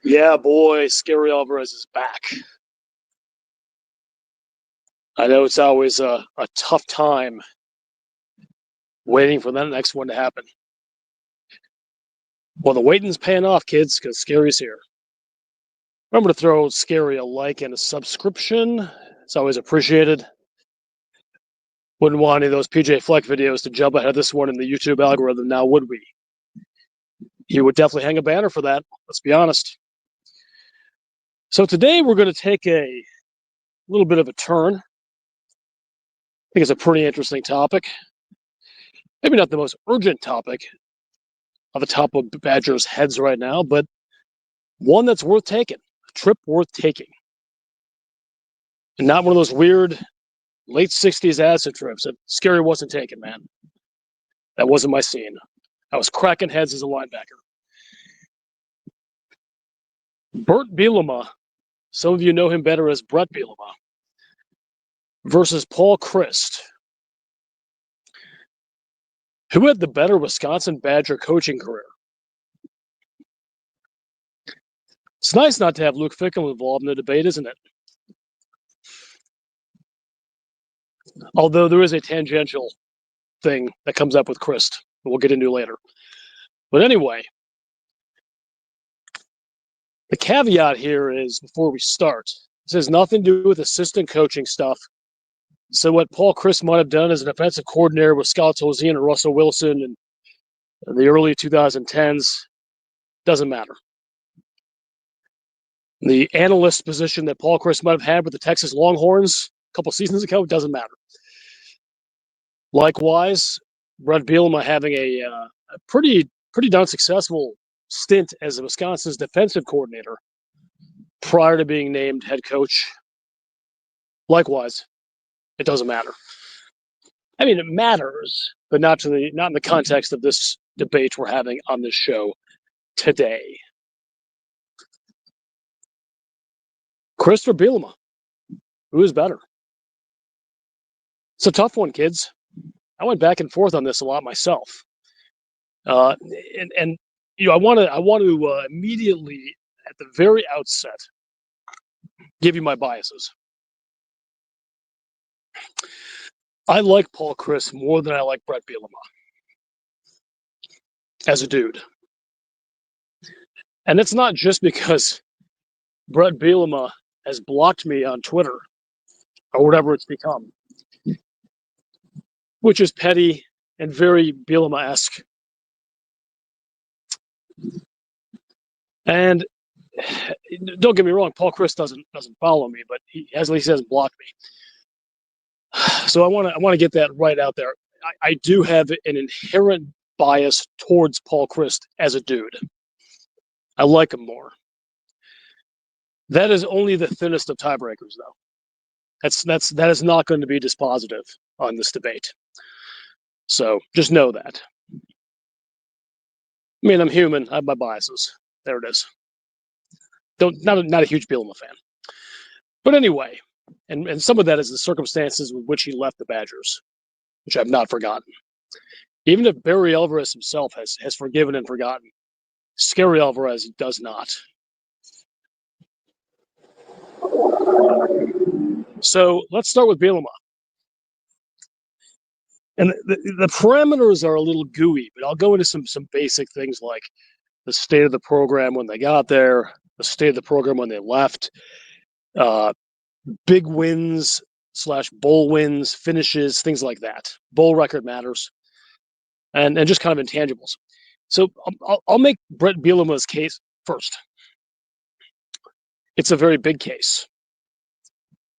Yeah, boy, Scary Alvarez is back. I know it's always a tough time waiting for that next one to happen. Well, the waiting's paying off, kids, because Scary's here. Remember to throw Scary a like and a subscription. It's always appreciated. Wouldn't want any of those PJ Fleck videos to jump ahead of this one in the YouTube algorithm now, would we? You would definitely hang a banner for that, let's be honest. So today we're going to take a little bit of a turn. I think it's a pretty interesting topic. Maybe not the most urgent topic on the top of Badgers' heads right now, but one that's worth taking, a trip worth taking. And not one of those weird late 60s acid trips that Scary wasn't taking, man. That wasn't my scene. I was cracking heads as a linebacker. Bert Bielema, some of you know him better as Bret Bielema, versus Paul Chryst. Who had the better Wisconsin Badger coaching career? It's nice not to have Luke Fickell involved in the debate, isn't it? Although there is a tangential thing that comes up with Chryst, we'll get into later. But anyway, the caveat here is, before we start, this has nothing to do with assistant coaching stuff. So what Paul Chryst might have done as an offensive coordinator with Scott Tolzien and Russell Wilson in the early 2010s doesn't matter. The analyst position that Paul Chryst might have had with the Texas Longhorns a couple seasons ago doesn't matter. Likewise, Bret Bielema having a pretty darn successful stint as Wisconsin's defensive coordinator prior to being named head coach. Likewise, it doesn't matter. I mean, it matters, but not in the context of this debate we're having on this show today. Chryst or Bielema? Who is better? It's a tough one, kids. I went back and forth on this a lot myself, and you know, I want to immediately at the very outset give you my biases. I like Paul Chryst more than I like Bret Bielema as a dude, and it's not just because Bret Bielema has blocked me on Twitter or whatever it's become, which is petty and very Bielema-esque. And don't get me wrong, Paul Chryst doesn't follow me, but he at least hasn't blocked me. So I want to get that right out there. I do have an inherent bias towards Paul Chryst as a dude. I like him more. That is only the thinnest of tiebreakers, though. That is not going to be dispositive on this debate. So just know that. I mean, I'm human. I have my biases. There it is. Not a huge Bielema fan. But anyway, and some of that is the circumstances with which he left the Badgers, which I've not forgotten. Even if Barry Alvarez himself has forgiven and forgotten, Scary Alvarez does not. So let's start with Bielema. And the parameters are a little gooey, but I'll go into some basic things like the state of the program when they got there, the state of the program when they left, big wins / bowl wins, finishes, things like that. Bowl record matters, and just kind of intangibles. So I'll make Bret Bielema's case first. It's a very big case,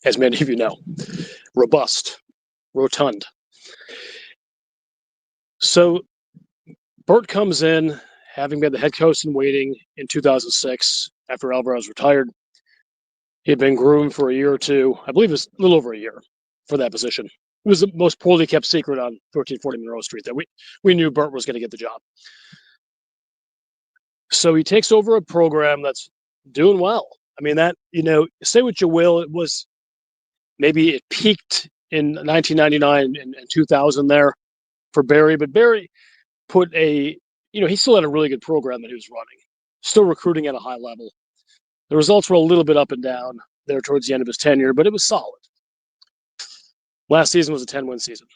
as many of you know. Robust, rotund. So Bert comes in, having been the head coach in waiting in 2006 after Alvarez retired. He had been groomed for a year or two. I believe it was a little over a year for that position. It was the most poorly kept secret on 1340 Monroe Street that we knew Bert was going to get the job. So he takes over a program that's doing well. I mean, that, say what you will, it was maybe it peaked in 1999 and 2000 there for Barry, but Barry put he still had a really good program that he was running, still recruiting at a high level. The results were a little bit up and down there towards the end of his tenure, but it was solid. Last season was a 10-win season.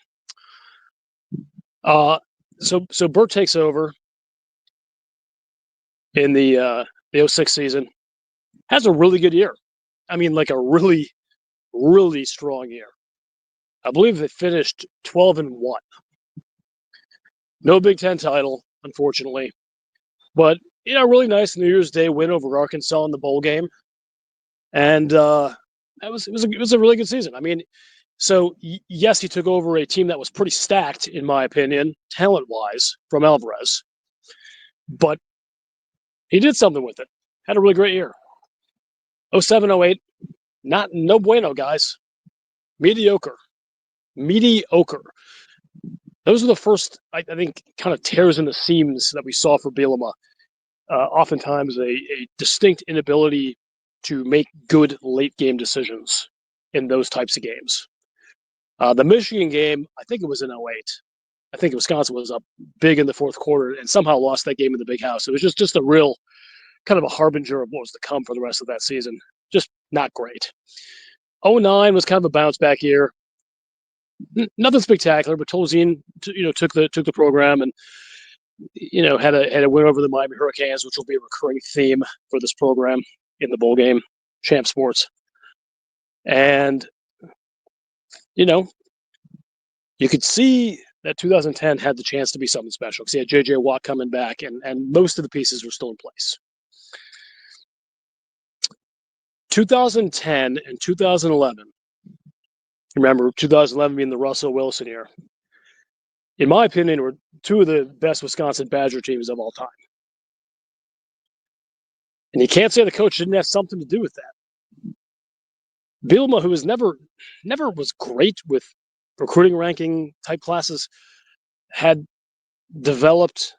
So Bert takes over in the 06 season. Has a really good year. I mean, like a really, really strong year. I believe they finished 12-1. No Big Ten title, unfortunately, but really nice New Year's Day win over Arkansas in the bowl game, and it was a really good season. I mean, so yes, he took over a team that was pretty stacked, in my opinion, talent-wise, from Alvarez, but he did something with it. Had a really great year. 07, 08, no bueno, guys. Mediocre. Those are the first, I think, kind of tears in the seams that we saw for Bielema. Oftentimes a distinct inability to make good late game decisions in those types of games. The Michigan game, I think it was in 08. I think Wisconsin was up big in the fourth quarter and somehow lost that game in the Big House. It was just a real kind of a harbinger of what was to come for the rest of that season. Just not great. 09 was kind of a bounce back year. Nothing spectacular, but Tolzien, took the program and had a win over the Miami Hurricanes, which will be a recurring theme for this program in the bowl game, Champ Sports. And you could see that 2010 had the chance to be something special because he had J.J. Watt coming back, and most of the pieces were still in place. 2010 and 2011. Remember, 2011 being the Russell Wilson year. In my opinion, were two of the best Wisconsin Badger teams of all time. And you can't say the coach didn't have something to do with that. Bielema, who was never was great with recruiting ranking type classes, had developed,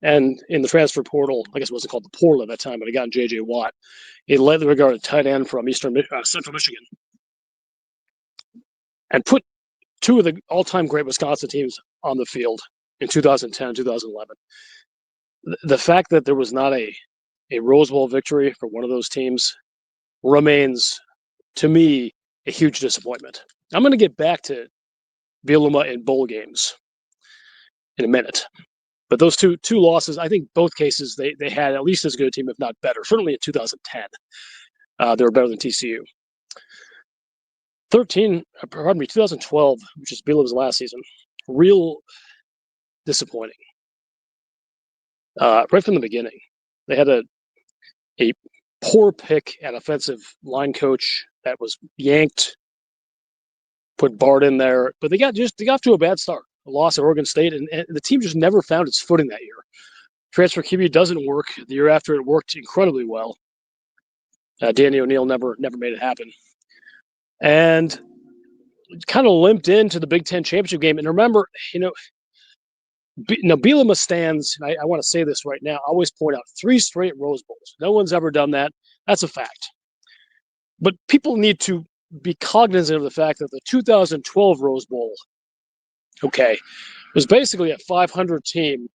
and in the transfer portal, I guess it wasn't called the portal at that time, but he got J.J. Watt. He led the regarded tight end from Central Michigan, and put two of the all-time great Wisconsin teams on the field in 2010, 2011. The fact that there was not a Rose Bowl victory for one of those teams remains, to me, a huge disappointment. I'm going to get back to Bielema in bowl games in a minute. But those two losses, I think both cases, they had at least as good a team, if not better. Certainly in 2010, they were better than TCU. 2012, which is Bielema's last season, real disappointing. Right from the beginning, they had a poor pick at offensive line coach that was yanked. Put Bart in there, but they got off to a bad start. A loss at Oregon State, and the team just never found its footing that year. Transfer QB doesn't work. The year after, it worked incredibly well. Danny O'Neill never made it happen, and kind of limped into the Big Ten championship game. And remember, Bielema stands. I want to say this right now. I always point out 3 straight Rose Bowls. No one's ever done that. That's a fact. But people need to be cognizant of the fact that the 2012 Rose Bowl, was basically a 500 team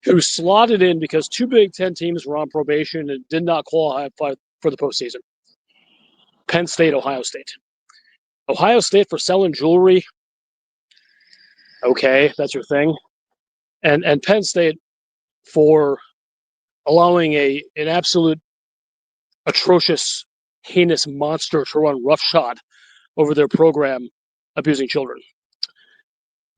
who slotted in because 2 Big Ten teams were on probation and did not qualify for the postseason. Penn State, Ohio State. Ohio State for selling jewelry. Okay, that's your thing. And Penn State for allowing an absolute atrocious, heinous monster to run roughshod over their program abusing children.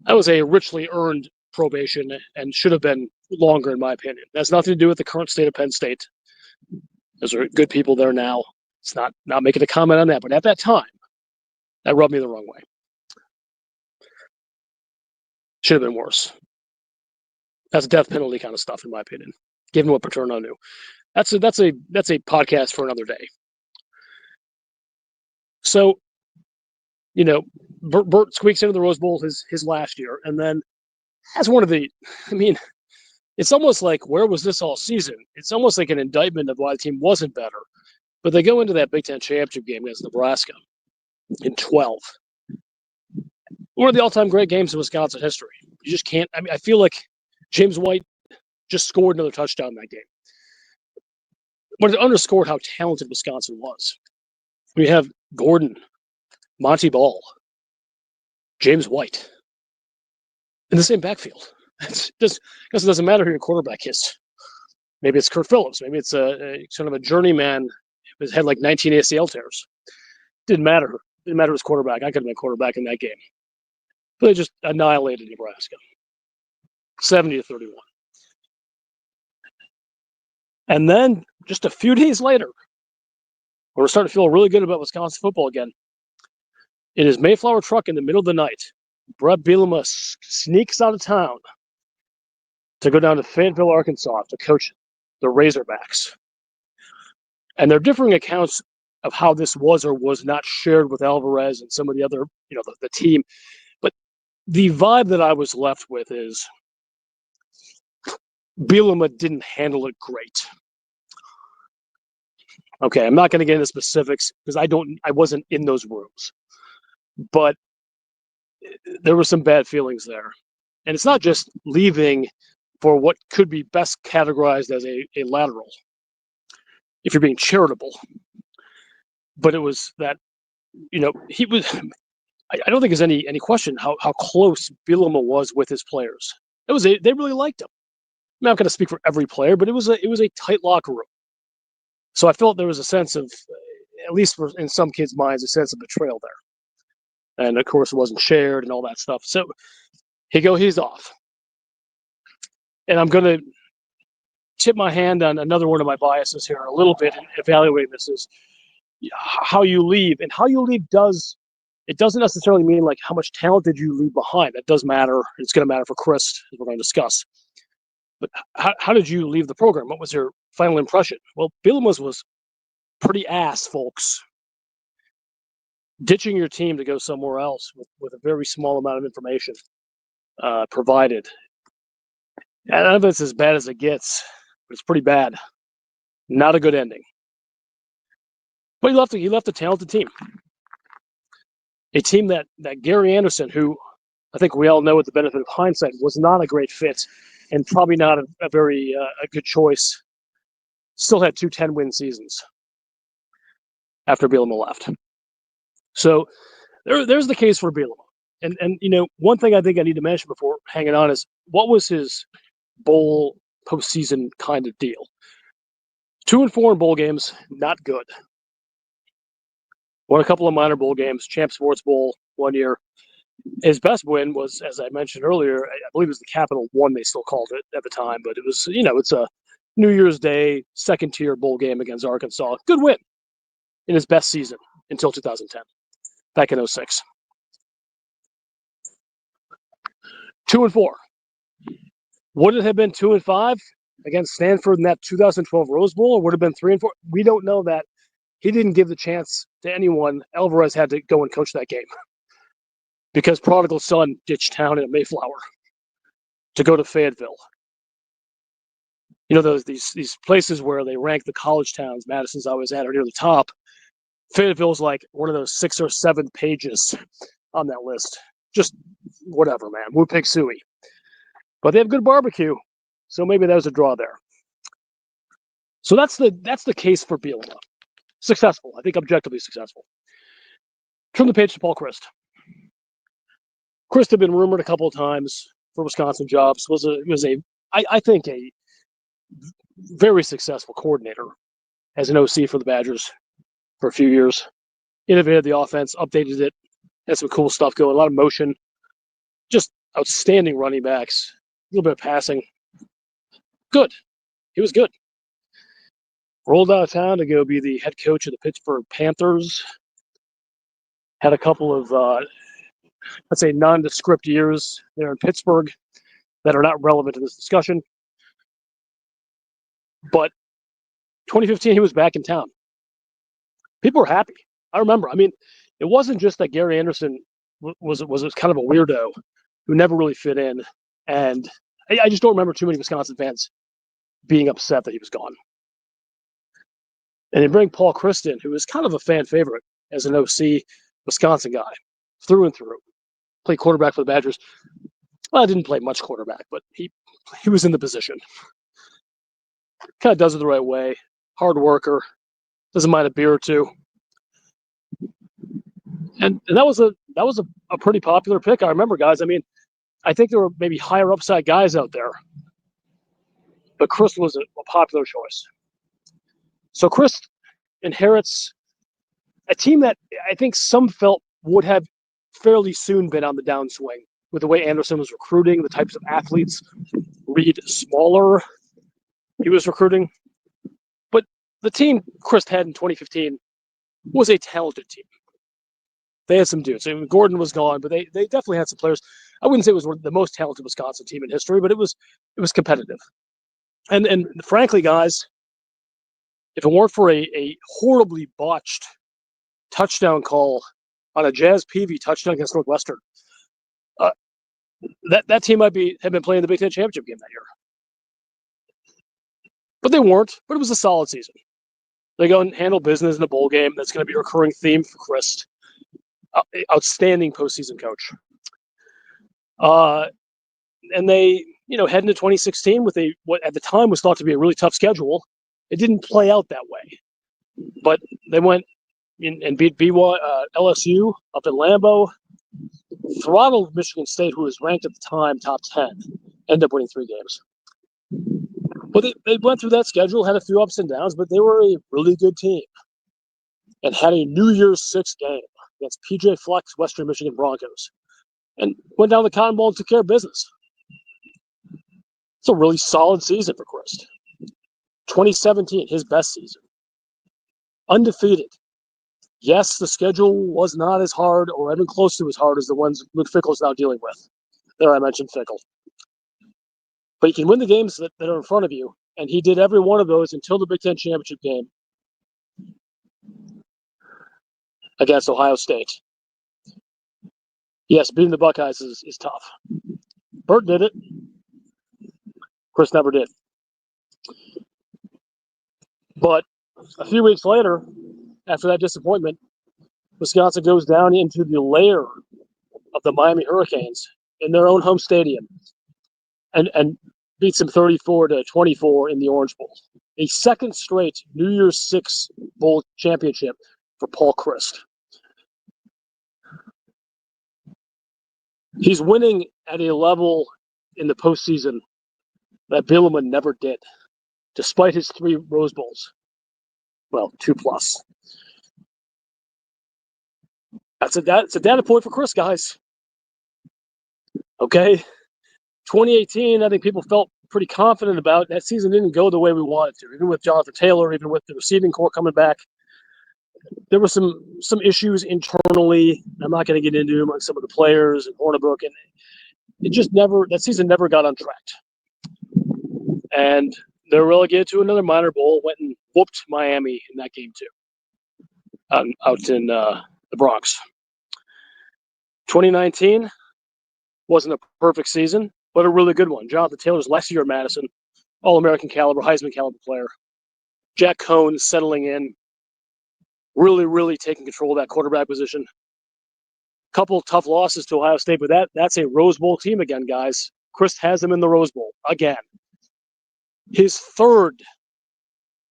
That was a richly earned probation and should have been longer, in my opinion. That has nothing to do with the current state of Penn State. Those are good people there now. It's not making a comment on that, but at that time, that rubbed me the wrong way. Should have been worse. That's death penalty kind of stuff, in my opinion. Given what Paterno knew, that's a podcast for another day. So, Bert squeaks into the Rose Bowl his last year, and then has one of the. I mean, it's almost like, where was this all season? It's almost like an indictment of why the team wasn't better. But they go into that Big Ten championship game against Nebraska in 12. One of the all-time great games in Wisconsin history. You just can't. I mean, I feel like James White just scored another touchdown in that game. But it underscored how talented Wisconsin was. We have Gordon, Monty Ball, James White in the same backfield. It doesn't matter who your quarterback is. Maybe it's Kurt Phillips. Maybe it's a sort of a journeyman who's had like 19 ACL tears. Didn't matter. Didn't matter his quarterback. I could have been quarterback in that game. But they just annihilated Nebraska, 70-31. And then just a few days later, we're starting to feel really good about Wisconsin football again. In his Mayflower truck in the middle of the night, Bret Bielema sneaks out of town to go down to Fayetteville, Arkansas to coach the Razorbacks. And there are differing accounts of how this was or was not shared with Alvarez and some of the other, the team. But the vibe that I was left with is Bielema didn't handle it great. Okay, I'm not going to get into specifics because I wasn't in those rooms. But there were some bad feelings there. And it's not just leaving for what could be best categorized as a lateral, if you're being charitable. But it was that, he was. I don't think there's any question how close Bielema was with his players. They really liked him. I'm not going to speak for every player, but it was a tight locker room. So I felt there was a sense of, at least in some kids' minds, a sense of betrayal there. And of course, it wasn't shared and all that stuff. So he's off. And I'm going to tip my hand on another one of my biases here a little bit in evaluating this is how you leave. And how you leave doesn't necessarily mean like how much talent did you leave behind. That does matter. It's going to matter for Chryst, as we're going to discuss. But how did you leave the program? What was your final impression? Well, Bielema was pretty ass, folks. Ditching your team to go somewhere else with a very small amount of information provided. And I don't know if it's as bad as it gets, but it's pretty bad. Not a good ending. But he left a talented team. A team that Gary Anderson, who I think we all know with the benefit of hindsight, was not a great fit and probably not a very a good choice, still had 2 10-win seasons after Bielema left. So there's the case for Bielema. And one thing I think I need to mention before hanging on is what was his bowl postseason kind of deal? 2-4 in bowl games, not good. Won a couple of minor bowl games, Champ Sports Bowl one year. His best win was, as I mentioned earlier, I believe it was the Capital One, they still called it at the time, but it was, it's a New Year's Day second-tier bowl game against Arkansas. Good win in his best season until 2010, back in 2006. 2-4. Would it have been 2-5 against Stanford in that 2012 Rose Bowl, or would it have been 3-4? We don't know that. He didn't give the chance to anyone. Alvarez had to go and coach that game because prodigal son ditched town in Mayflower to go to Fayetteville. These places where they rank the college towns. Madison's always at or near the top. Fayetteville's like one of those 6 or 7 pages on that list. Just whatever, man. Woo pig suey. But they have good barbecue, so maybe there's a draw there. So that's the case for Bielema. Successful, I think, objectively successful. Turn the page to Paul Chryst. Chryst had been rumored a couple of times for Wisconsin jobs. I think a very successful coordinator as an OC for the Badgers for a few years. Innovated the offense, updated it, had some cool stuff going, a lot of motion, just outstanding running backs, a little bit of passing. Good. He was good. Rolled out of town to go be the head coach of the Pittsburgh Panthers. Had a couple of, let's say, nondescript years there in Pittsburgh that are not relevant to this discussion. But 2015, he was back in town. People were happy. I remember. I mean, it wasn't just that Gary Anderson was kind of a weirdo who never really fit in. And I just don't remember too many Wisconsin fans being upset that he was gone. And they bring Paul Chryst in, who is kind of a fan favorite as an OC Wisconsin guy, through and through. Played quarterback for the Badgers. Well, I didn't play much quarterback, but he was in the position. Kind of does it the right way. hard worker, doesn't mind a beer or two. And that was a pretty popular pick. I remember, guys. I mean, I think there were maybe higher upside guys out there, but Chryst was a popular choice. So Chryst inherits a team that I think some felt would have fairly soon been on the downswing with the way Anderson was recruiting, the types of athletes Reed Smaller he was recruiting. But the team Chryst had in 2015 was a talented team. They had some dudes. I mean, Gordon was gone, but they definitely had some players. I wouldn't say it was the most talented Wisconsin team in history, but it was competitive. And frankly, guys, if it weren't for a horribly botched touchdown call on a Jazz Peavy touchdown against Northwestern, that team have been playing the Big Ten championship game that year. But they weren't. But it was a solid season. They go and handle business in a bowl game. That's going to be a recurring theme for Chryst. Outstanding postseason coach. And they, head into 2016 with what at the time was thought to be a really tough schedule. It didn't play out that way, but they went and beat LSU up in Lambeau, throttled Michigan State, who was ranked at the time top 10, ended up winning 3 games. But they went through that schedule, had a few ups and downs, but they were a really good team and had a New Year's 6 game against PJ Fleck's Western Michigan Broncos and went down the Cotton Bowl and took care of business. It's a really solid season for Chryst. 2017, his best season. Undefeated. Yes, the schedule was not as hard or even close to as hard as the ones Luke Fickell's now dealing with. There, I mentioned Fickell. But you can win the games that are in front of you, and he did every one of those until the Big Ten championship game against Ohio State. Yes, beating the Buckeyes is tough. Bert did it. Chryst never did. But a few weeks later, after that disappointment, Wisconsin goes down into the lair of the Miami Hurricanes in their own home stadium and beats them 34-24 in the Orange Bowl. A second straight New Year's 6 Bowl championship for Paul Chryst. He's winning at a level in the postseason that Bielema never did, despite his 3 Rose Bowls. Well, 2+. That's a data point for Chryst, guys. Okay. 2018, I think people felt pretty confident about. That season didn't go the way we wanted to, even with Jonathan Taylor, even with the receiving corps coming back. There were some issues internally. I'm not going to get into them among some of the players and Hornibrook, and that season never got on track. And they're relegated to another minor bowl, went and whooped Miami in that game too, out in the Bronx. 2019 wasn't a perfect season, but a really good one. Jonathan Taylor's last year at Madison, All-American caliber, Heisman caliber player. Jack Cohn settling in, really, really taking control of that quarterback position. Couple tough losses to Ohio State, but that's a Rose Bowl team again, guys. Chryst has them in the Rose Bowl again. His 3rd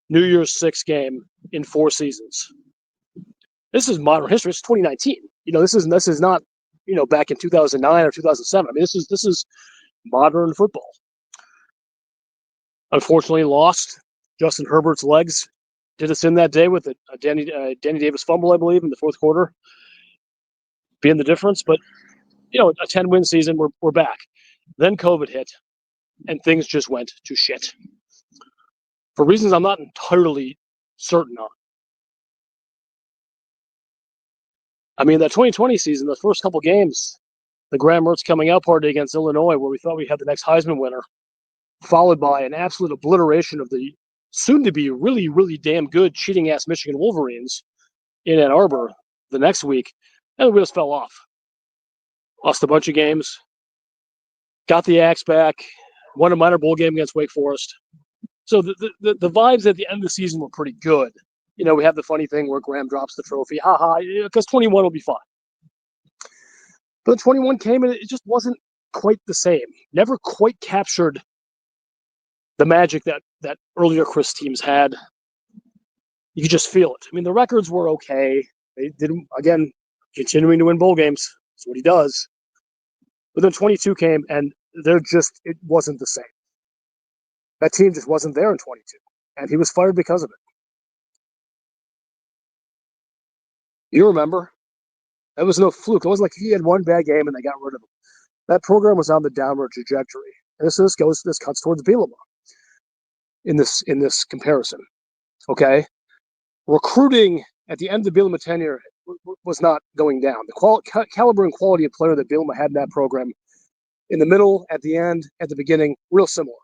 New Year's 6 game in 4 seasons. This is modern history. It's 2019. This is not back in 2009 or 2007. I mean, this is modern football. Unfortunately, lost. Justin Herbert's legs did us in that day with a Danny Davis fumble, I believe, in the 4th quarter, being the difference. But a 10-win season, we're back. Then COVID hit, and things just went to shit for reasons I'm not entirely certain on. I mean, that 2020 season, the first couple games, the Graham Mertz coming out party against Illinois, where we thought we had the next Heisman winner, followed by an absolute obliteration of the soon-to-be really, really damn good cheating-ass Michigan Wolverines in Ann Arbor the next week, and the wheels fell off. Lost a bunch of games, got the axe back, won a minor bowl game against Wake Forest. So the vibes at the end of the season were pretty good. We have the funny thing where Graham drops the trophy. Because 21 will be fine. But 21 came and it just wasn't quite the same. Never quite captured the magic that earlier Chryst teams had. You could just feel it. I mean, the records were okay. They didn't, again, continuing to win bowl games. That's what he does. But then 22 came, and it wasn't the same. That team just wasn't there in 22, and he was fired because of it. You remember? That was no fluke. It wasn't like he had one bad game and they got rid of him. That program was on the downward trajectory. And this cuts towards Bielema in this comparison. Okay, recruiting at the end of the Bielema tenure was not going down. The caliber and quality of player that Bielema had in that program, in the middle, at the end, at the beginning, real similar.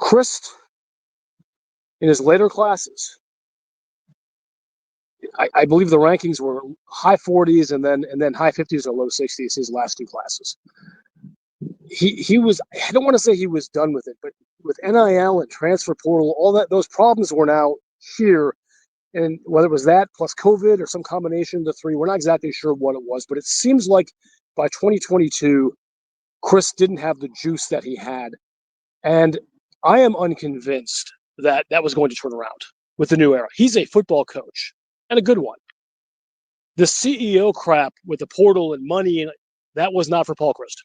Chryst, in his later classes, I believe the rankings were high 40s and then high 50s or low 60s. His last two classes. He was. I don't want to say he was done with it, but with NIL and transfer portal, all that, those problems were now here. And whether it was that plus COVID or some combination of the three, we're not exactly sure what it was. But it seems like by 2022, Chryst didn't have the juice that he had, and I am unconvinced that was going to turn around with the new era. He's a football coach, and a good one. The CEO crap with the portal and money, and that was not for Paul Chryst.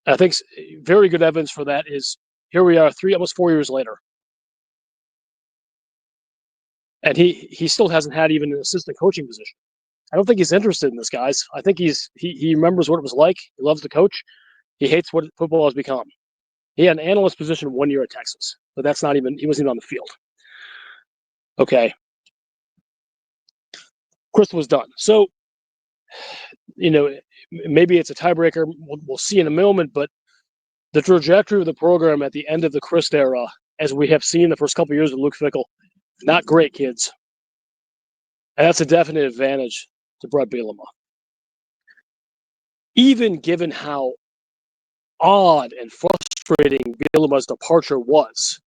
And I think very good evidence for that is here we are, almost 4 years later. And he still hasn't had even an assistant coaching position. I don't think he's interested in this, guys. I think he remembers what it was like. He loves the coach. He hates what football has become. He had an analyst position 1 year at Texas, but he wasn't even on the field. Okay. Chryst was done. So, maybe it's a tiebreaker. We'll see in a moment, but the trajectory of the program at the end of the Chryst era, as we have seen the first couple of years with Luke Fickell, not great, kids. And that's a definite advantage to Bret Bielema. Even given how odd and frustrating Bielema's departure was,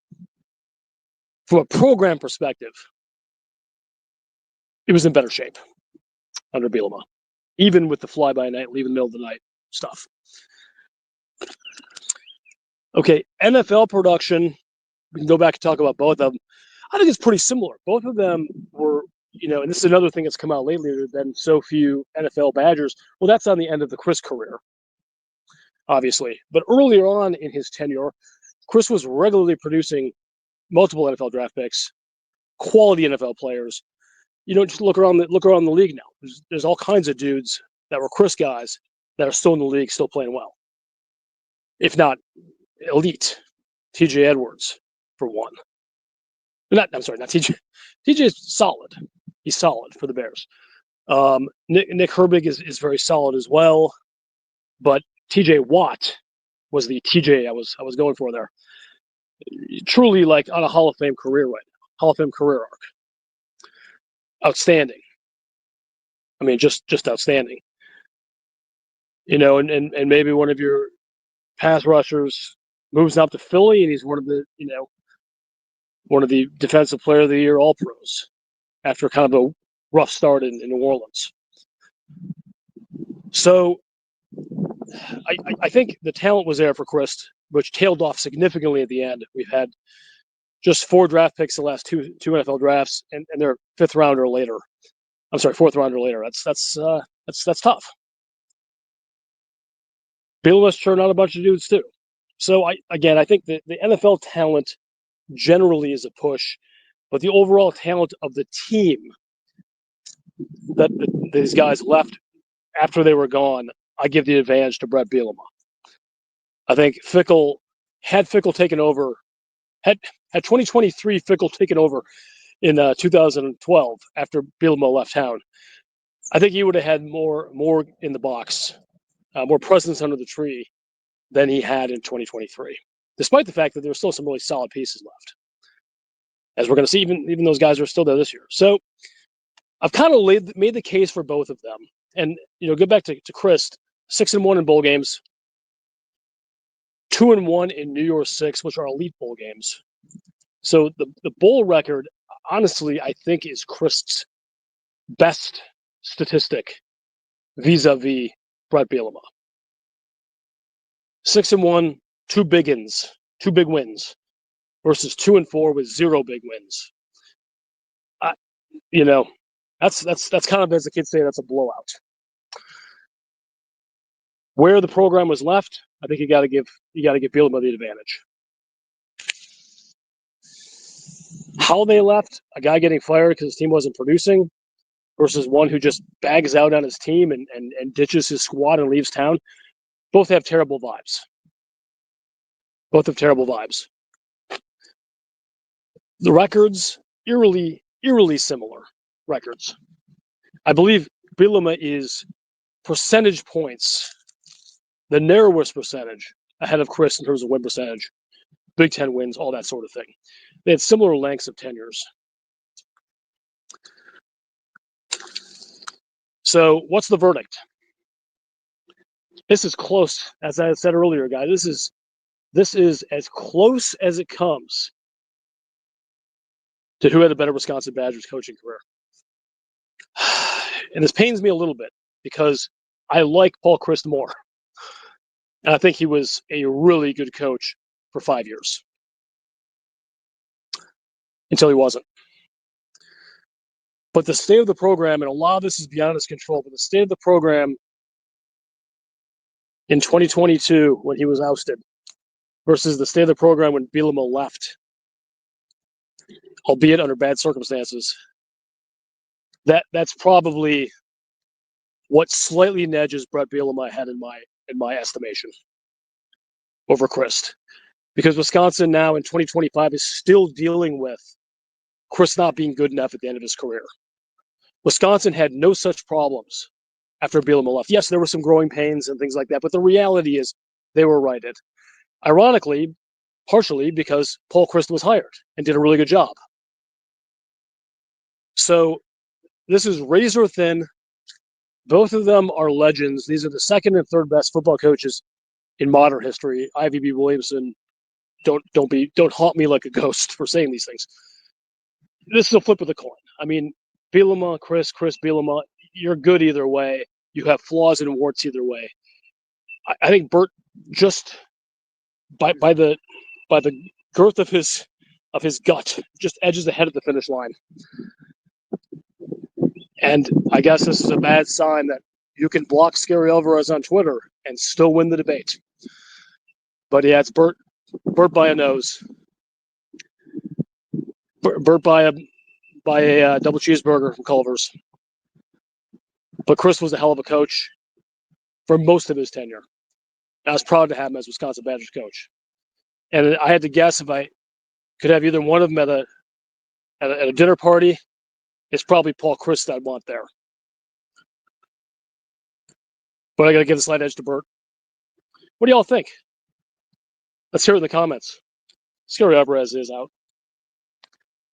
from a program perspective, it was in better shape under Bielema, even with the fly-by-night, leave in the middle of the night stuff. Okay, NFL production, we can go back and talk about both of them. I think it's pretty similar. Both of them were, and this is another thing that's come out lately. There have been so few NFL Badgers. Well, that's on the end of the Chryst career, obviously. But earlier on in his tenure, Chryst was regularly producing multiple NFL draft picks, quality NFL players. Just look around the league now. There's all kinds of dudes that were Chryst guys that are still in the league, still playing well, if not elite. TJ Edwards, for one. Not TJ. TJ is solid. He's solid for the Bears. Nick Herbig is very solid as well, but TJ Watt was the TJ I was going for there. Truly, like, on a Hall of Fame career right now. Hall of Fame career arc. Outstanding. I mean, just outstanding. And maybe one of your pass rushers moves up to Philly, and he's one of the defensive player of the year All Pros after kind of a rough start in New Orleans. So I think the talent was there for Chryst, which tailed off significantly at the end. We've had just 4 draft picks the last two NFL drafts, and they're fourth rounder later. That's tough. Bielema's churned out a bunch of dudes too. So I think the NFL talent generally is a push, but the overall talent of the team that these guys left after they were gone, I give the advantage to Bret Bielema. I think had Fickell taken over, had 2023 Fickell taken over in 2012 after Bielema left town, I think he would have had more in the box, more presence under the tree than he had in 2023, despite the fact that there were still some really solid pieces left. As we're going to see, even those guys are still there this year. So I've kind of made the case for both of them. And, go back to Chryst, 6-1 in bowl games, 2-1 in New Year's Six, which are elite bowl games. So the bowl record, honestly, I think is Chryst's best statistic vis-a-vis Bret Bielema. 6-1, two big wins, versus 2-4 with 0 big wins You know, that's kind of, as the kids say, that's a blowout. Where the program was left, I think you got to give Bielema the advantage. How they left, a guy getting fired because his team wasn't producing, versus one who just bags out on his team and ditches his squad and leaves town, both have terrible vibes. Both have terrible vibes. The records, eerily similar records. I believe Bielema is percentage points, the narrowest percentage, ahead of Chryst in terms of win percentage, Big Ten wins, all that sort of thing. They had similar lengths of tenures. So what's the verdict? This is close, as I said earlier, guys. This is as close as it comes to who had a better Wisconsin Badgers coaching career. And this pains me a little bit because I like Paul Chryst more. And I think he was a really good coach for 5 years. Until he wasn't. But the state of the program, and a lot of this is beyond his control, but the state of the program in 2022 when he was ousted versus the state of the program when Bielema left, albeit under bad circumstances, that's probably what slightly nudges Bret Bielema ahead in my estimation over Chryst. Because Wisconsin now in 2025 is still dealing with Chryst not being good enough at the end of his career. Wisconsin had no such problems after Bielema left. Yes, there were some growing pains and things like that, but the reality is they were righted. Ironically, partially because Paul Chryst was hired and did a really good job. So this is razor thin. Both of them are legends. These are the second and third best football coaches in modern history. Ivy B. Williamson, don't haunt me like a ghost for saying these things. This is a flip of the coin. I mean, Bielema, Chryst, Bielema, you're good either way. You have flaws and warts either way. I think Bert, just by the girth of his gut, just edges ahead of the finish line. And I guess this is a bad sign that you can block Scary Alvarez on Twitter and still win the debate. But yeah, it's Bert by a nose. Bert by a double cheeseburger from Culver's. But Chryst was a hell of a coach for most of his tenure. I was proud to have him as Wisconsin Badgers coach. And I had to guess if I could have either one of them at a dinner party, it's probably Paul Chryst I'd want there. But I got to give a slight edge to Bert. What do y'all think? Let's hear it in the comments. Scary Alvarez is out.